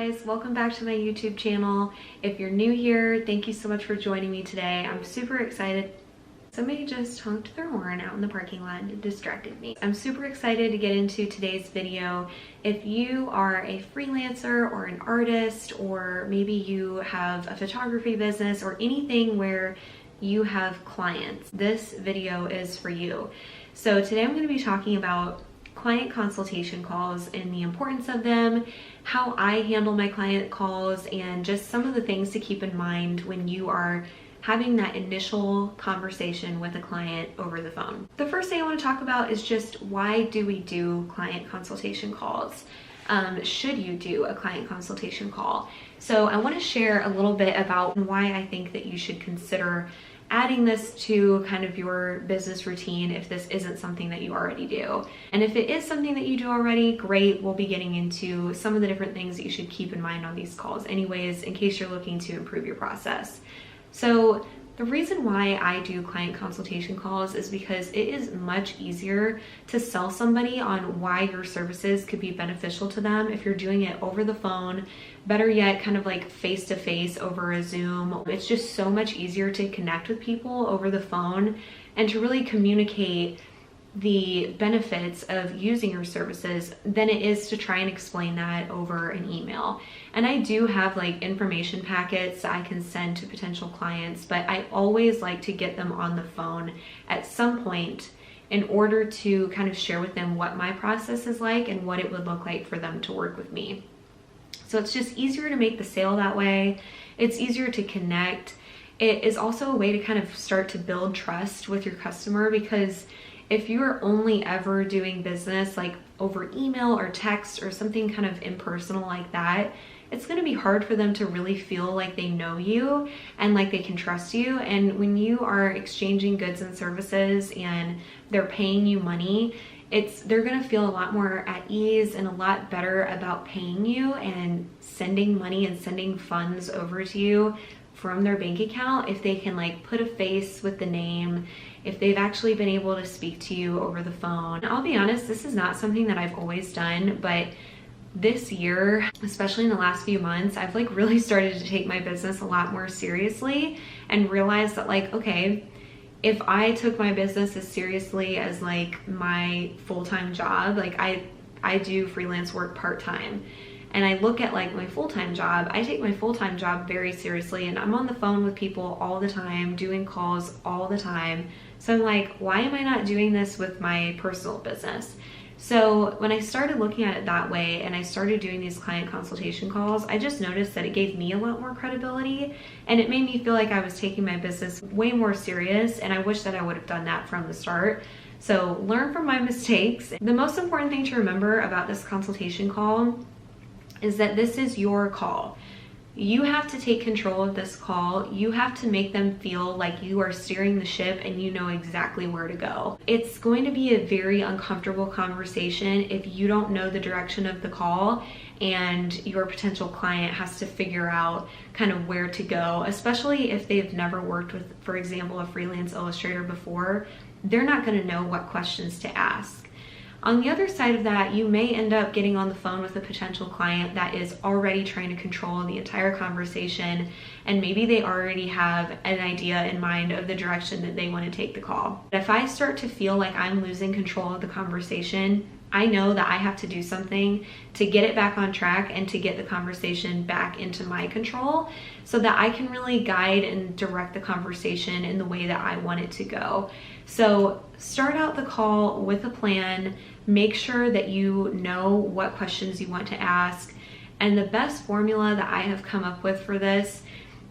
guys, welcome back to my YouTube channel. If you're new here, thank you so much for joining me today. I'm super excited. Somebody just honked their horn out in the parking lot and distracted me. I'm super excited to get into today's video. If you are a freelancer or an artist, or maybe you have a photography business or anything where you have clients, this video is for you. So today I'm going to be talking about client consultation calls and the importance of them, how I handle my client calls, and just some of the things to keep in mind when you are having that initial conversation with a client over the phone. The first thing I want to talk about is just why do we do client consultation calls? Should you do a client consultation call? So I want to share a little bit about why I think that you should consider adding this to kind of your business routine if this isn't something that you already do. And if it is something that you do already, great, we'll be getting into some of the different things that you should keep in mind on these calls anyways, in case you're looking to improve your process. So the reason why I do client consultation calls is because it is much easier to sell somebody on why your services could be beneficial to them if you're doing it over the phone, better yet, kind of like face-to-face over a Zoom. It's just so much easier to connect with people over the phone and to really communicate the benefits of using your services than it is to try and explain that over an email. And I do have like information packets I can send to potential clients, but I always like to get them on the phone at some point in order to kind of share with them what my process is like and what it would look like for them to work with me. So it's just easier to make the sale that way. It's easier to connect. It is also a way to kind of start to build trust with your customer, because if you're only ever doing business like over email or text or something kind of impersonal like that, it's going to be hard for them to really feel like they know you and like they can trust you. And when you are exchanging goods and services and they're paying you money, they're going to feel a lot more at ease and a lot better about paying you and sending money and sending funds over to you from their bank account if they can like put a face with the name, if they've actually been able to speak to you over the phone. I'll be honest, this is not something that I've always done, but this year, especially in the last few months, I've like really started to take my business a lot more seriously and realize that like, okay, if I took my business as seriously as like my full-time job, like I do freelance work part-time, and I look at like my full-time job, I take my full-time job very seriously, and I'm on the phone with people all the time, doing calls all the time. So I'm like, why am I not doing this with my personal business? So when I started looking at it that way and I started doing these client consultation calls, I just noticed that it gave me a lot more credibility, and it made me feel like I was taking my business way more serious, and I wish that I would have done that from the start. So learn from my mistakes. The most important thing to remember about this consultation call is that this is your call. You have to take control of this call. You have to make them feel like you are steering the ship and you know exactly where to go. It's going to be a very uncomfortable conversation if you don't know the direction of the call and your potential client has to figure out kind of where to go, especially if they've never worked with, for example, a freelance illustrator before. They're not going to know what questions to ask. On the other side of that, you may end up getting on the phone with a potential client that is already trying to control the entire conversation, and maybe they already have an idea in mind of the direction that they want to take the call. If I start to feel like I'm losing control of the conversation, I know that I have to do something to get it back on track and to get the conversation back into my control so that I can really guide and direct the conversation in the way that I want it to go. So start out the call with a plan, make sure that you know what questions you want to ask. And the best formula that I have come up with for this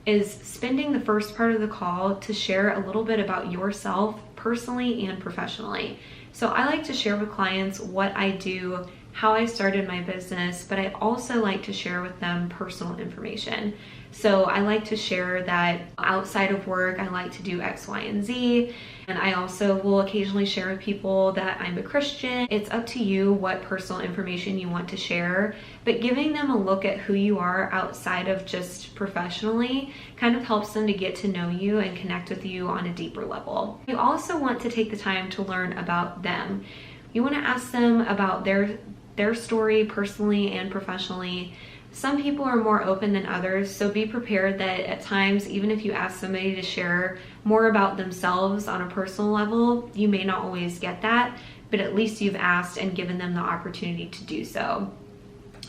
is spending the first part of the call to share a little bit about yourself personally and professionally. So I like to share with clients what I do, how I started my business, but I also like to share with them personal information. So I like to share that outside of work, I like to do X, Y, and Z. And I also will occasionally share with people that I'm a Christian. It's up to you what personal information you want to share, but giving them a look at who you are outside of just professionally kind of helps them to get to know you and connect with you on a deeper level. You also want to take the time to learn about them. You want to ask them about their story personally and professionally, Some people are more open than others, so be prepared that at times, even if you ask somebody to share more about themselves on a personal level, you may not always get that, but at least you've asked and given them the opportunity to do so.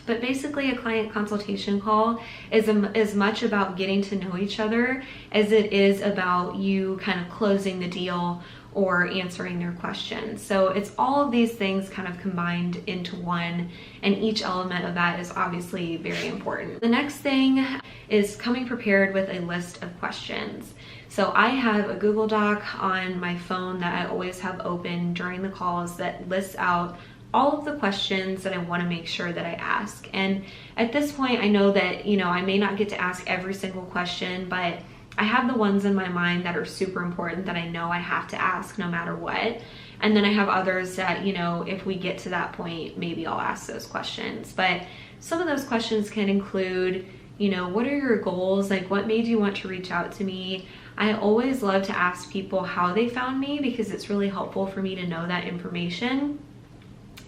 But basically, a client consultation call is as much about getting to know each other as it is about you kind of closing the deal or answering their questions. So it's all of these things kind of combined into one, and each element of that is obviously very important. The next thing is coming prepared with a list of questions. So I have a Google Doc on my phone that I always have open during the calls that lists out all of the questions that I want to make sure that I ask. And at this point, I know that, I may not get to ask every single question, but I have the ones in my mind that are super important that I know I have to ask no matter what. And then I have others that, if we get to that point, maybe I'll ask those questions. But some of those questions can include, what are your goals? Like, what made you want to reach out to me? I always love to ask people how they found me because it's really helpful for me to know that information.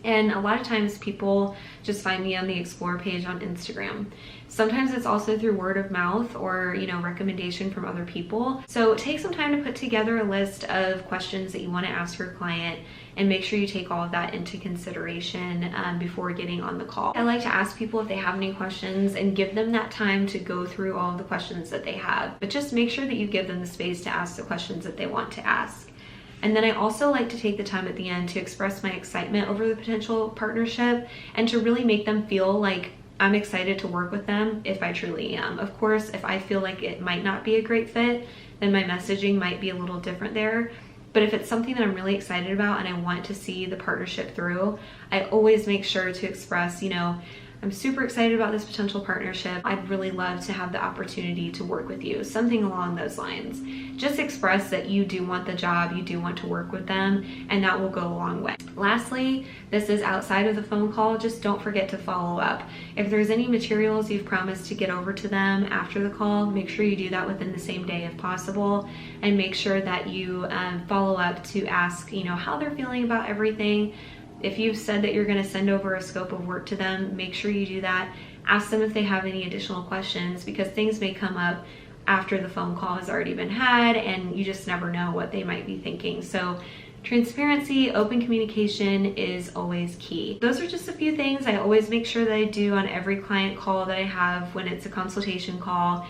And a lot of times people just find me on the Explore page on Instagram. Sometimes it's also through word of mouth or, recommendation from other people. So take some time to put together a list of questions that you want to ask your client and make sure you take all of that into consideration before getting on the call. I like to ask people if they have any questions and give them that time to go through all of the questions that they have. But just make sure that you give them the space to ask the questions that they want to ask. And then I also like to take the time at the end to express my excitement over the potential partnership and to really make them feel like I'm excited to work with them if I truly am. Of course, if I feel like it might not be a great fit, then my messaging might be a little different there. But if it's something that I'm really excited about and I want to see the partnership through, I always make sure to express, I'm super excited about this potential partnership. I'd really love to have the opportunity to work with you, something along those lines. Just express that you do want the job, you do want to work with them, and that will go a long way. Lastly, this is outside of the phone call, just don't forget to follow up. If there's any materials you've promised to get over to them after the call, make sure you do that within the same day if possible, and make sure that you follow up to ask, how they're feeling about everything. If you've said that you're going to send over a scope of work to them, make sure you do that. Ask them if they have any additional questions because things may come up after the phone call has already been had and you just never know what they might be thinking. So transparency, open communication is always key. Those are just a few things I always make sure that I do on every client call that I have when it's a consultation call.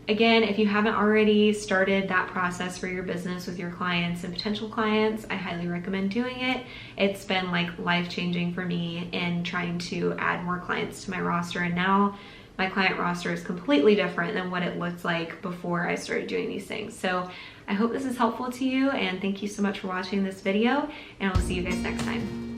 Again, if you haven't already started that process for your business with your clients and potential clients, I highly recommend doing it. It's been like life-changing for me in trying to add more clients to my roster, and now my client roster is completely different than what it looked like before I started doing these things. So I hope this is helpful to you, and thank you so much for watching this video, and I'll see you guys next time.